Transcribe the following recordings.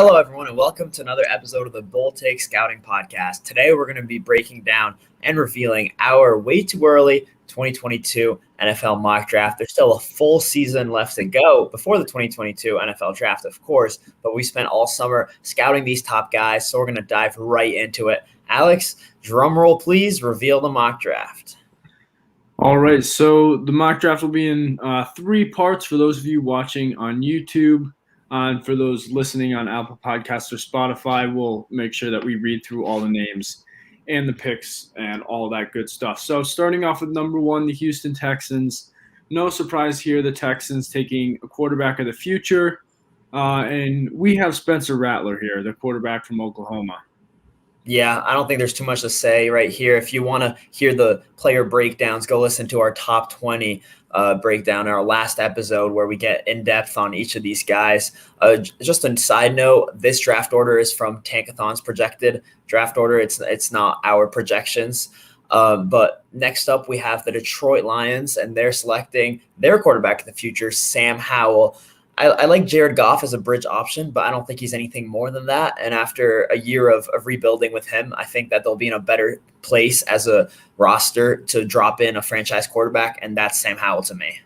Hello, everyone, and welcome to another episode of the Bull Take Scouting Podcast. Today, we're going to be breaking down and revealing our way too early 2022 NFL mock draft. There's still a full season left to go before the 2022 NFL draft, of course, but we spent all summer scouting these top guys, so we're going to dive right into it. Alex, drum roll, please, reveal the mock draft. All right, so the mock draft will be in three parts for those of you watching on YouTube. And for those listening on Apple Podcasts or Spotify, we'll make sure that we read through all the names and the picks and all that good stuff. So starting off with number one, the Houston Texans. No surprise here, the Texans taking a quarterback of the future. And we have Spencer Rattler here, the quarterback from Oklahoma. Yeah, I don't think there's too much to say right here. If you want to hear the player breakdowns, go listen to our top 20 breakdown in our last episode where we get in depth on each of these guys. Just a side note, this draft order is from Tankathon's projected draft order. It's not our projections. But next up, we have the Detroit Lions, and they're selecting their quarterback of the future, Sam Howell. I like Jared Goff as a bridge option, but I don't think he's anything more than that. And after a year of rebuilding with him, I think that they'll be in a better place as a roster to drop in a franchise quarterback, and that's Sam Howell to me.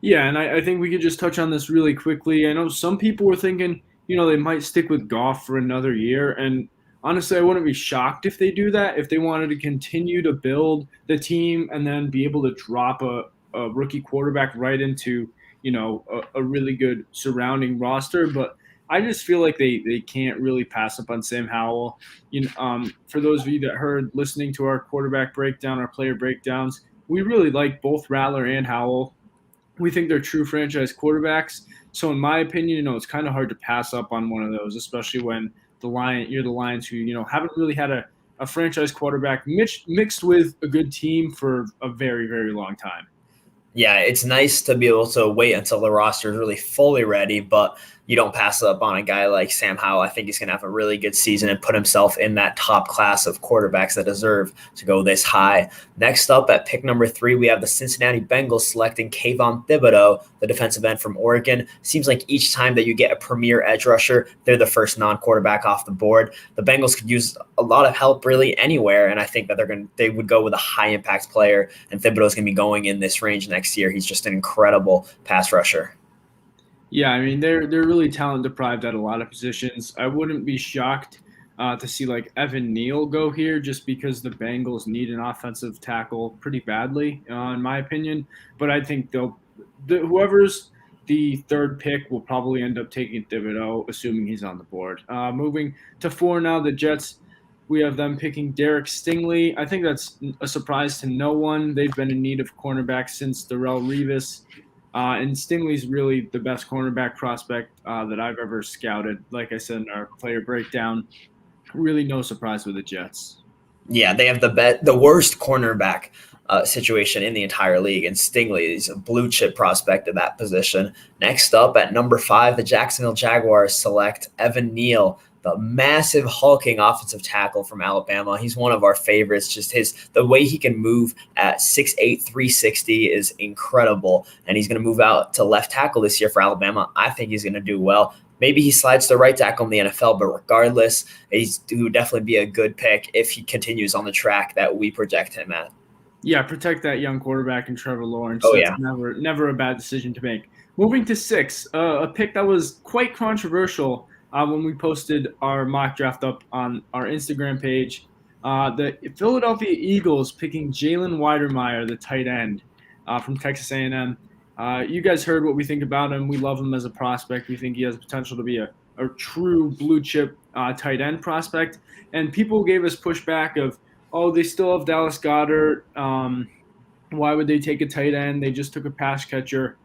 Yeah, and I think we could just touch on this really quickly. I know some people were thinking, they might stick with Goff for another year. And honestly, I wouldn't be shocked if they do that, if they wanted to continue to build the team and then be able to drop a rookie quarterback right into a really good surrounding roster. But I just feel like they can't really pass up on Sam Howell. For those of you that heard listening to our quarterback breakdown, our player breakdowns, we really like both Rattler and Howell. We think they're true franchise quarterbacks. So in my opinion, it's kind of hard to pass up on one of those, especially when you're the Lions who, haven't really had a franchise quarterback mixed with a good team for a very, very long time. Yeah, it's nice to be able to wait until the roster is really fully ready, but you don't pass up on a guy like Sam Howell. I think he's going to have a really good season and put himself in that top class of quarterbacks that deserve to go this high. Next up at pick number 3, we have the Cincinnati Bengals selecting Kvon Thibodeaux, the defensive end from Oregon. Seems like each time that you get a premier edge rusher, they're the first non-quarterback off the board. The Bengals could use a lot of help really anywhere, and I think that they would go with a high-impact player, and Thibodeaux is going to be going in this range next year. He's just an incredible pass rusher. Yeah, I mean, they're really talent deprived at a lot of positions. I wouldn't be shocked to see like Evan Neal go here just because the Bengals need an offensive tackle pretty badly, in my opinion. But I think whoever's the third pick will probably end up taking Thibodeaux, assuming he's on the board. Moving to 4 now, the Jets. We have them picking Derek Stingley. I think that's a surprise to no one. They've been in need of cornerback since Darrelle Revis. And Stingley's really the best cornerback prospect that I've ever scouted. Like I said in our player breakdown, really no surprise with the Jets. Yeah, they have the worst cornerback situation in the entire league, and Stingley is a blue chip prospect at that position. Next up at number 5, the Jacksonville Jaguars select Evan Neal, the massive hulking offensive tackle from Alabama. He's one of our favorites. Just the way he can move at 6'8", 360 is incredible. And he's going to move out to left tackle this year for Alabama. I think he's going to do well. Maybe he slides to right tackle in the NFL, but regardless, he would definitely be a good pick if he continues on the track that we project him at. Yeah, protect that young quarterback in Trevor Lawrence. Oh, That's never a bad decision to make. Moving to 6, a pick that was quite controversial when we posted our mock draft up on our Instagram page. The Philadelphia Eagles picking Jalen Weidermeier, the tight end from Texas A&M. You guys heard what we think about him. We love him as a prospect. We think he has potential to be a true blue chip tight end prospect. And people gave us pushback of, they still have Dallas Goddard. Why would they take a tight end? They just took a pass catcher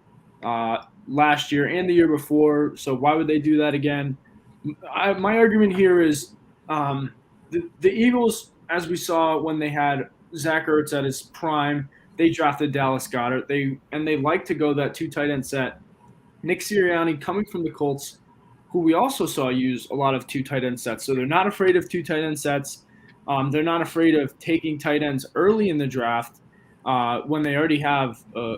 last year and the year before. So why would they do that again? My argument here is the Eagles, as we saw when they had Zach Ertz at his prime, they drafted Dallas Goddard. They like to go that 2 tight end set. Nick Sirianni coming from the Colts, who we also saw use a lot of 2 tight end sets. So they're not afraid of 2 tight end sets. They're not afraid of taking tight ends early in the draft when they already have a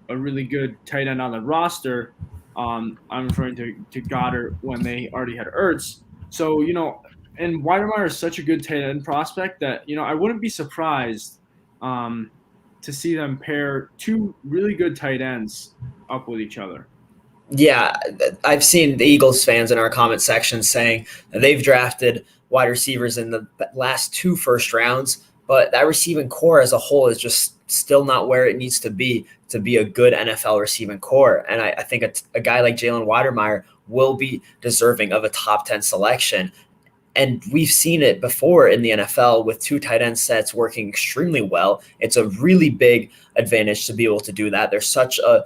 really good tight end on the roster. I'm referring to Goddard when they already had Ertz. So, and Weidermeier is such a good tight end prospect that, I wouldn't be surprised to see them pair two really good tight ends up with each other. Yeah, I've seen the Eagles fans in our comment section saying that they've drafted wide receivers in the last 2 first rounds, but that receiving core as a whole is just still not where it needs to be a good NFL receiving core. And I think a guy like Jalen Weidermeier will be deserving of a top 10 selection. And we've seen it before in the NFL with 2 tight end sets working extremely well. It's a really big advantage to be able to do that. There's such a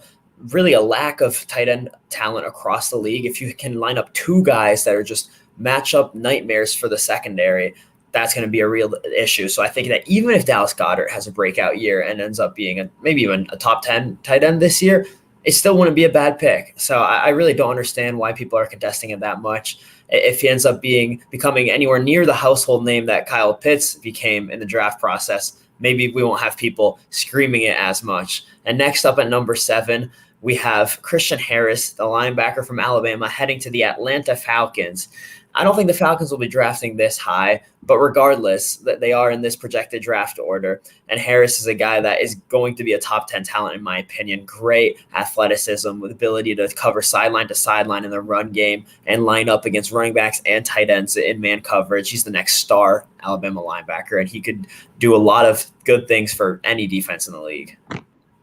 lack of tight end talent across the league. If you can line up 2 guys that are just matchup nightmares for the secondary, that's going to be a real issue. So I think that even if Dallas Goddard has a breakout year and ends up being maybe even a top 10 tight end this year, it still wouldn't be a bad pick. So I really don't understand why people are contesting it that much. If he ends up becoming anywhere near the household name that Kyle Pitts became in the draft process, maybe we won't have people screaming it as much. And next up at number 7, we have Christian Harris, the linebacker from Alabama, heading to the Atlanta Falcons. I don't think the Falcons will be drafting this high, but regardless, that they are in this projected draft order. And Harris is a guy that is going to be a top 10 talent, in my opinion. Great athleticism with ability to cover sideline to sideline in the run game and line up against running backs and tight ends in man coverage. He's the next star Alabama linebacker, and he could do a lot of good things for any defense in the league.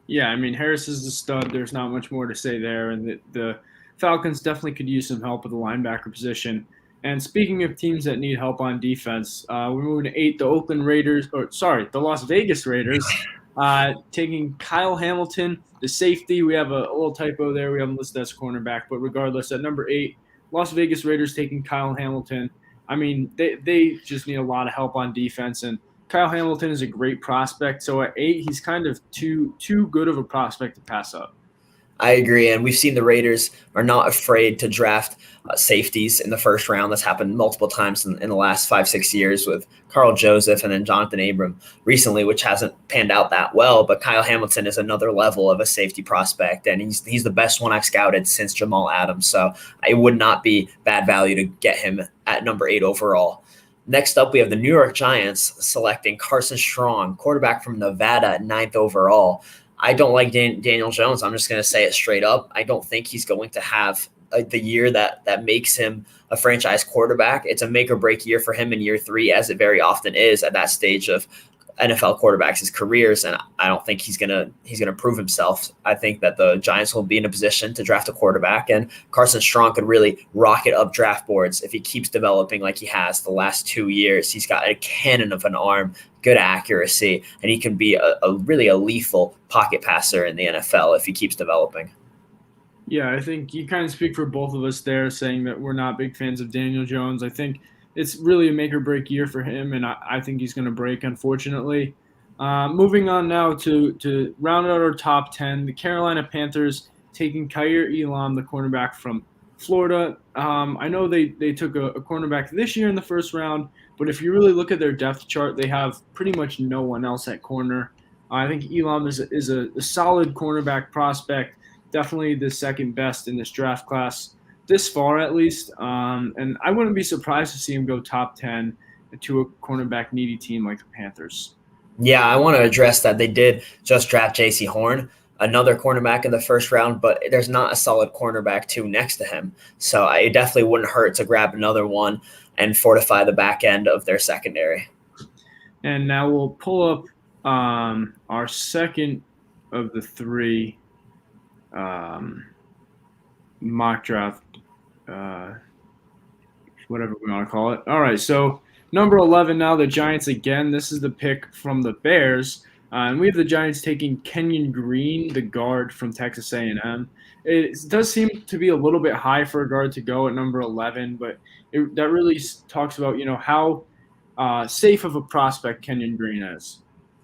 Yeah, I mean, Harris is the stud. There's not much more to say there. And the Falcons definitely could use some help with the linebacker position. And speaking of teams that need help on defense, we're moving to 8, the Las Vegas Raiders, taking Kyle Hamilton, the safety. We have a little typo there. We haven't listed as cornerback, but regardless, at number 8, Las Vegas Raiders taking Kyle Hamilton. I mean, they just need a lot of help on defense, and Kyle Hamilton is a great prospect. So at 8, he's kind of too good of a prospect to pass up. I agree, and we've seen the Raiders are not afraid to draft safeties in the first round. That's happened multiple times in the last 5-6 years with Carl Joseph and then Jonathan Abram recently, which hasn't panned out that well. But Kyle Hamilton is another level of a safety prospect, and he's the best one I've scouted since Jamal Adams. So it would not be bad value to get him at number 8 overall. Next up, we have the New York Giants selecting Carson Strong, quarterback from Nevada, at 9th overall. I don't like Daniel Jones. I'm just going to say it straight up. I don't think he's going to have the year that makes him a franchise quarterback. It's a make or break year for him in year 3, as it very often is at that stage of NFL quarterbacks' careers, and I don't think he's gonna prove himself. I think that the Giants will be in a position to draft a quarterback, and Carson Strong could really rocket up draft boards if he keeps developing like he has the last 2 years. He's got a cannon of an arm, good accuracy, and he can be a really lethal pocket passer in the NFL if he keeps developing. Yeah, I think you kind of speak for both of us there, saying that we're not big fans of Daniel Jones. I think it's really a make or break year for him, and I think he's going to break, unfortunately. Moving on now to round out our top 10, the Carolina Panthers taking Kaiir Elam, the cornerback from Florida. I know they took a cornerback this year in the first round, but if you really look at their depth chart, they have pretty much no one else at corner. I think Elam is a solid cornerback prospect, definitely the second best in this draft class, this far at least. And I wouldn't be surprised to see him go top 10 to a cornerback needy team like the Panthers. Yeah, I want to address that. They did just draft J.C. Horn, another cornerback in the first round, but there's not a solid cornerback 2 next to him. So it definitely wouldn't hurt to grab another one and fortify the back end of their secondary. And now we'll pull up our second of the 3 mock draft, whatever we want to call it. All right, so number 11 now, the Giants again. This is the pick from the Bears. And we have the Giants taking Kenyon Green, the guard from Texas A&M. It does seem to be a little bit high for a guard to go at number 11, but that really talks about, how safe of a prospect Kenyon Green is.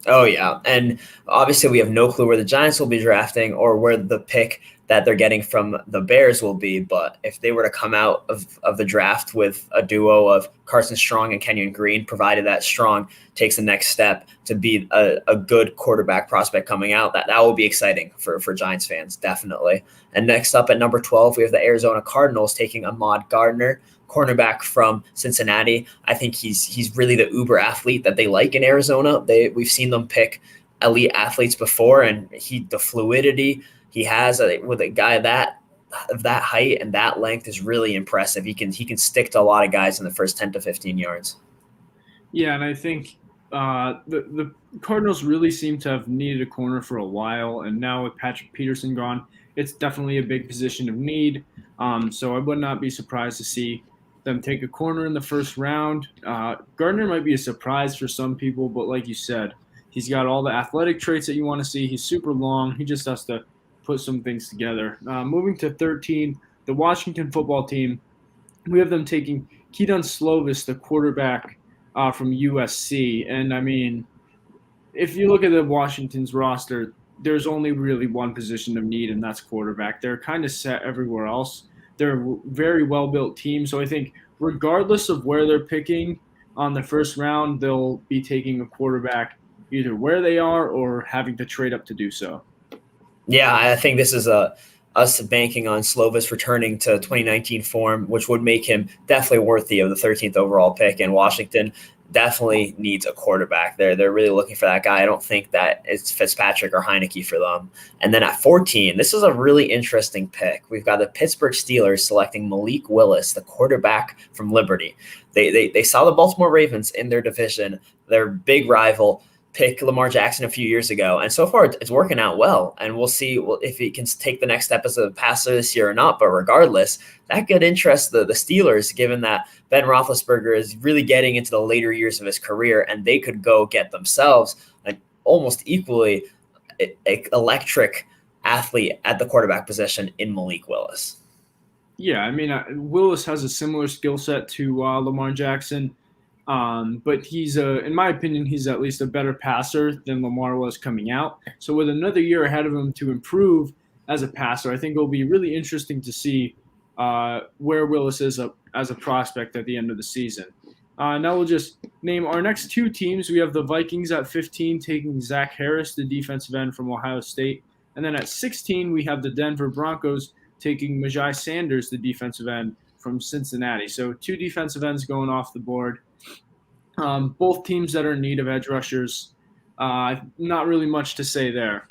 Oh, yeah. And obviously we have no clue where the Giants will be drafting or where the pick that they're getting from the Bears will be. But if they were to come out of the draft with a duo of Carson Strong and Kenyon Green, provided that Strong takes the next step to be a good quarterback prospect coming out, that will be exciting for Giants fans, definitely. And next up at number 12, we have the Arizona Cardinals taking Ahmad Gardner, cornerback from Cincinnati. I think he's really the uber athlete that they like in Arizona. We've seen them pick elite athletes before, and the fluidity he has with a guy of that height and that length is really impressive. He can stick to a lot of guys in the first 10 to 15 yards. Yeah, and I think the Cardinals really seem to have needed a corner for a while, and now with Patrick Peterson gone, it's definitely a big position of need. So I would not be surprised to see them take a corner in the first round. Gardner might be a surprise for some people, but like you said, he's got all the athletic traits that you want to see. He's super long. He just has to put some things together. Moving to 13, the Washington football team, we have them taking Kedon Slovis, the quarterback from USC. And, I mean, if you look at the Washington's roster, there's only really one position of need, and that's quarterback. They're kind of set everywhere else. They're a very well-built team. So I think regardless of where they're picking on the first round, they'll be taking a quarterback either where they are or having to trade up to do so. Yeah, I think this is us banking on Slovis returning to 2019 form, which would make him definitely worthy of the 13th overall pick. And Washington definitely needs a quarterback. They're really looking for that guy. I don't think that it's Fitzpatrick or Heineke for them. And then at 14, this is a really interesting pick. We've got the Pittsburgh Steelers selecting Malik Willis, the quarterback from Liberty. They saw the Baltimore Ravens in their division, their big rival, pick Lamar Jackson a few years ago, and so far it's working out well. And we'll see if he can take the next step as a passer this year or not. But regardless, that could interest the Steelers, given that Ben Roethlisberger is really getting into the later years of his career, and they could go get themselves an almost equally electric athlete at the quarterback position in Malik Willis. Yeah, I mean, Willis has a similar skill set to Lamar Jackson. But he's, in my opinion, he's at least a better passer than Lamar was coming out. So with another year ahead of him to improve as a passer, I think it'll be really interesting to see where Willis is as a prospect at the end of the season. Now we'll just name our next two teams. We have the Vikings at 15 taking Zach Harris, the defensive end from Ohio State. And then at 16, we have the Denver Broncos taking Majai Sanders, the defensive end from Cincinnati. So two defensive ends going off the board. Both teams that are in need of edge rushers. Not really much to say there.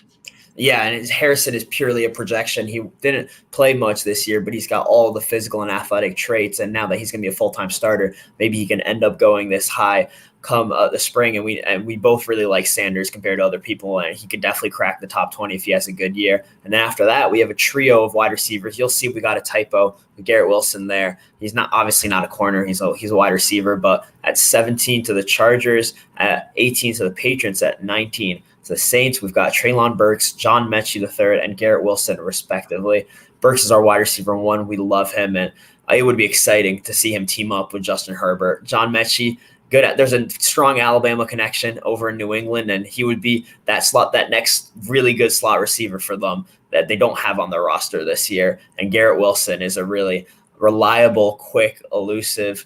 Yeah, and Harrison is purely a projection. He didn't play much this year, but he's got all the physical and athletic traits. And now that he's going to be a full-time starter, maybe he can end up going this high come the spring. And we both really like Sanders compared to other people, and he could definitely crack the top 20 if he has a good year. And then after that, we have a trio of wide receivers. You'll see we got a typo with Garrett Wilson there. He's obviously not a corner. He's a wide receiver, but at 17 to the Chargers, at 18 to the Patriots, at 19 to the Saints, we've got Treylon Burks, John Mechie III, and Garrett Wilson, respectively. Burks is our wide receiver one. We love him, and it would be exciting to see him team up with Justin Herbert. John Mechie, there's a strong Alabama connection over in New England, and he would be that next really good slot receiver for them that they don't have on their roster this year. And Garrett Wilson is a really reliable, quick, elusive,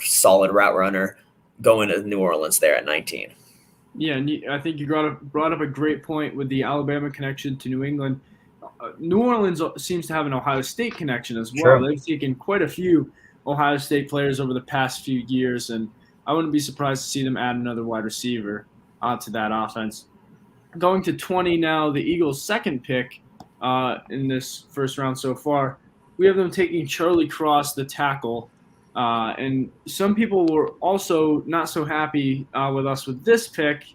solid route runner going to New Orleans there at 19. Yeah, and I think you brought up a great point with the Alabama connection to New England. New Orleans seems to have an Ohio State connection as well. Sure. They've taken quite a few Ohio State players over the past few years, and I wouldn't be surprised to see them add another wide receiver to that offense. Going to 20 now, the Eagles' second pick in this first round so far. We have them taking Charlie Cross, the tackle. And some people were also not so happy with us with this pick,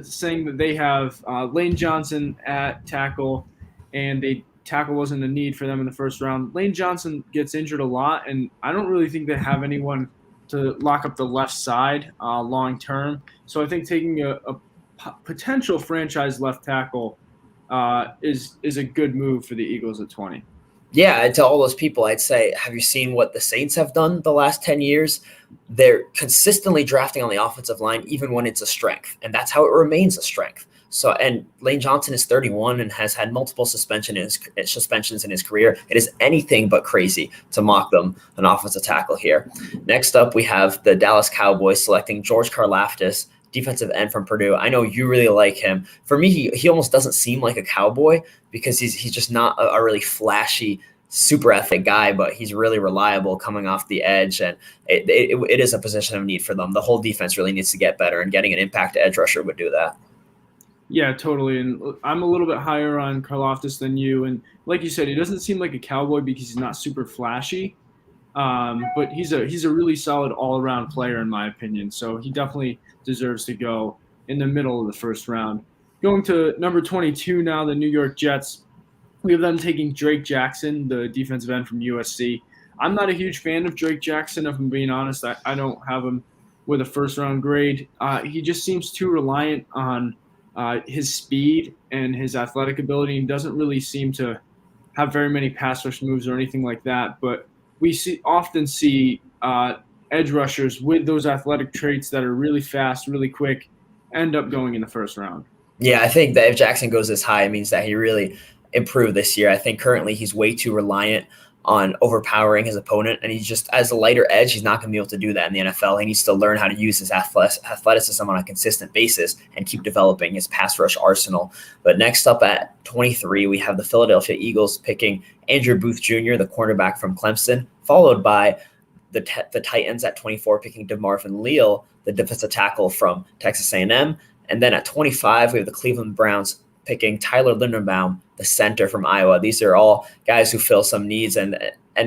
saying that they have Lane Johnson at tackle, and tackle wasn't a need for them in the first round. Lane Johnson gets injured a lot, and I don't really think they have anyone to lock up the left side long term. So I think taking a potential franchise left tackle is a good move for the Eagles at 20. Yeah, to all those people, I'd say, have you seen what the Saints have done the last 10 years? They're consistently drafting on the offensive line, even when it's a strength, and that's how it remains a strength. So, and Lane Johnson is 31 and has had multiple suspensions in his career. It is anything but crazy to mock them an offensive tackle here. Next up, we have the Dallas Cowboys selecting George Karlaftis, defensive end from Purdue. I know you really like him. For me, he almost doesn't seem like a Cowboy because he's just not a really flashy, super athletic guy, but he's really reliable coming off the edge, and it is a position of need for them. The whole defense really needs to get better, and getting an impact edge rusher would do that. Yeah, totally. And I'm a little bit higher on Karlaftis than you. And like you said, he doesn't seem like a Cowboy because he's not super flashy. But he's a really solid all-around player in my opinion. So he definitely deserves to go in the middle of the first round. Going to number 22 now, the New York Jets. We have them taking Drake Jackson, the defensive end from USC. I'm not a huge fan of Drake Jackson, if I'm being honest. I don't have him with a first-round grade. He just seems too reliant on his speed and his athletic ability, and doesn't really seem to have very many pass rush moves or anything like that. But we often see edge rushers with those athletic traits that are really fast, really quick, end up going in the first round. Yeah, I think that if Jackson goes this high, it means that he really improved this year. I think currently he's way too reliant on overpowering his opponent, and he's just, as a lighter edge, he's not going to be able to do that in the NFL. He needs to learn how to use his athleticism on a consistent basis and keep developing his pass rush arsenal. But next up at 23, we have the Philadelphia Eagles picking Andrew Booth Jr., the cornerback from Clemson, followed by the Titans at 24 picking DeMarvin Leal, the defensive tackle from Texas A&M. And then at 25, we have the Cleveland Browns picking Tyler Linderbaum, the center from Iowa. These are all guys who fill some needs. And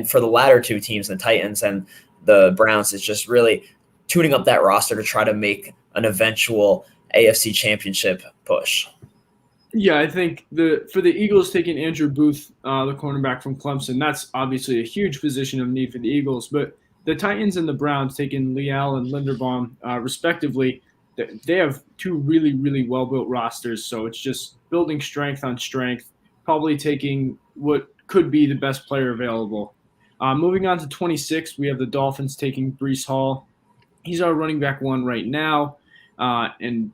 for the latter two teams, the Titans and the Browns, is just really tuning up that roster to try to make an eventual AFC championship push. Yeah, I think for the Eagles taking Andrew Booth, the cornerback from Clemson, that's obviously a huge position of need for the Eagles. But the Titans and the Browns taking Leal and Linderbaum, respectively, they have two really, really well-built rosters. So it's just building strength on strength, probably taking what could be the best player available. Moving on to 26, we have the Dolphins taking Breece Hall. He's our running back one right now. And,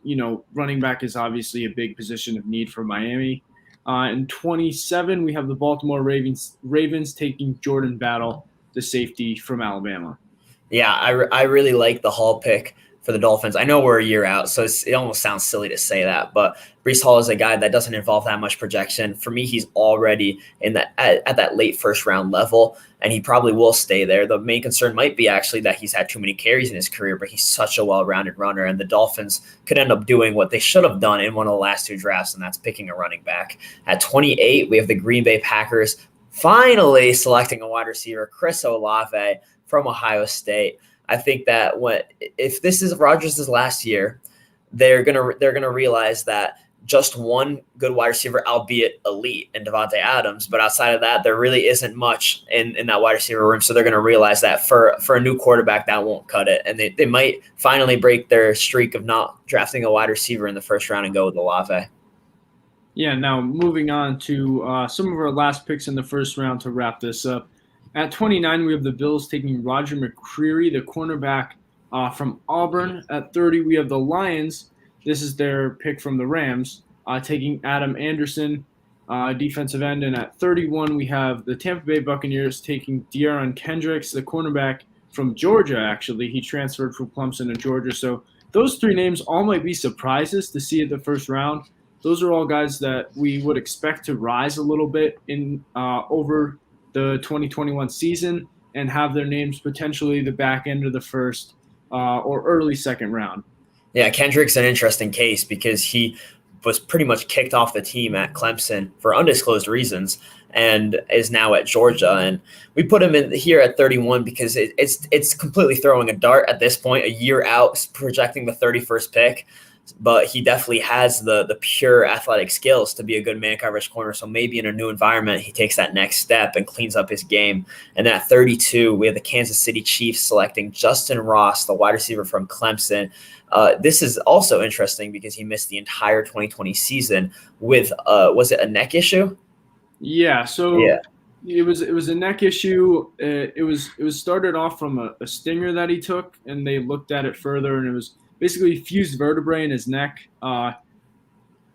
running back is obviously a big position of need for Miami. In 27, we have the Baltimore Ravens taking Jordan Battle, the safety from Alabama. Yeah, I really like the Hall pick for the Dolphins. I know we're a year out, so it almost sounds silly to say that, but Breece Hall is a guy that doesn't involve that much projection. For me, he's already in that at that late first round level, and he probably will stay there. The main concern might be actually that he's had too many carries in his career, but he's such a well-rounded runner, and the Dolphins could end up doing what they should have done in one of the last two drafts, and that's picking a running back. At 28, we have the Green Bay Packers finally selecting a wide receiver, Chris Olave from Ohio State. I think that if this is Rodgers' last year, they're gonna realize that just one good wide receiver, albeit elite, in Devontae Adams, but outside of that, there really isn't much in that wide receiver room. So they're gonna realize that for a new quarterback, that won't cut it, and they might finally break their streak of not drafting a wide receiver in the first round and go with Olave. Yeah. Now moving on to some of our last picks in the first round to wrap this up. At 29, we have the Bills taking Roger McCreary, the cornerback from Auburn. At 30, we have the Lions. This is their pick from the Rams, taking Adam Anderson, defensive end. And at 31, we have the Tampa Bay Buccaneers taking De'Aaron Kendricks, the cornerback from Georgia, actually. He transferred from Clemson to Georgia. So those three names all might be surprises to see at the first round. Those are all guys that we would expect to rise a little bit in over the 2021 season and have their names potentially the back end of the first or early second round. Yeah, Kendrick's an interesting case because he was pretty much kicked off the team at Clemson for undisclosed reasons and is now at Georgia. And we put him in here at 31 because it's completely throwing a dart at this point, a year out, projecting the 31st pick. But he definitely has the pure athletic skills to be a good man coverage corner. So maybe in a new environment, he takes that next step and cleans up his game. And then at 32, we have the Kansas City Chiefs selecting Justin Ross, the wide receiver from Clemson. This is also interesting because he missed the entire 2020 season with, was it a neck issue? Yeah. So yeah. It was a neck issue. It was started off from a stinger that he took, and they looked at it further, and it was basically fused vertebrae in his neck.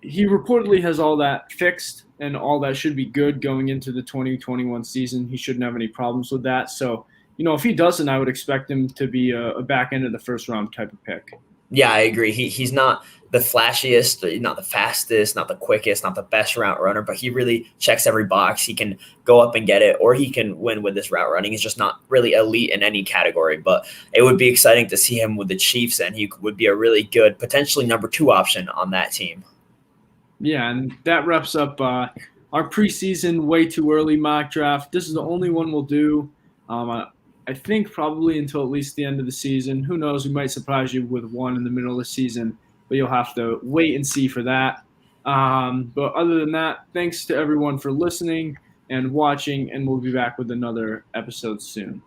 he reportedly has all that fixed, and all that should be good going into the 2021 season. He shouldn't have any problems with that. So, if he doesn't, I would expect him to be a back end of the first round type of pick. Yeah, I agree. He's not the flashiest, not the fastest, not the quickest, not the best route runner, but he really checks every box. He can go up and get it, or he can win with this route running. He's just not really elite in any category, but it would be exciting to see him with the Chiefs, and he would be a really good, potentially number 2 option on that team. Yeah, and that wraps up our preseason way too early mock draft. This is the only one we'll do. I think probably until at least the end of the season. Who knows? We might surprise you with one in the middle of the season, but you'll have to wait and see for that. But other than that, thanks to everyone for listening and watching, and we'll be back with another episode soon.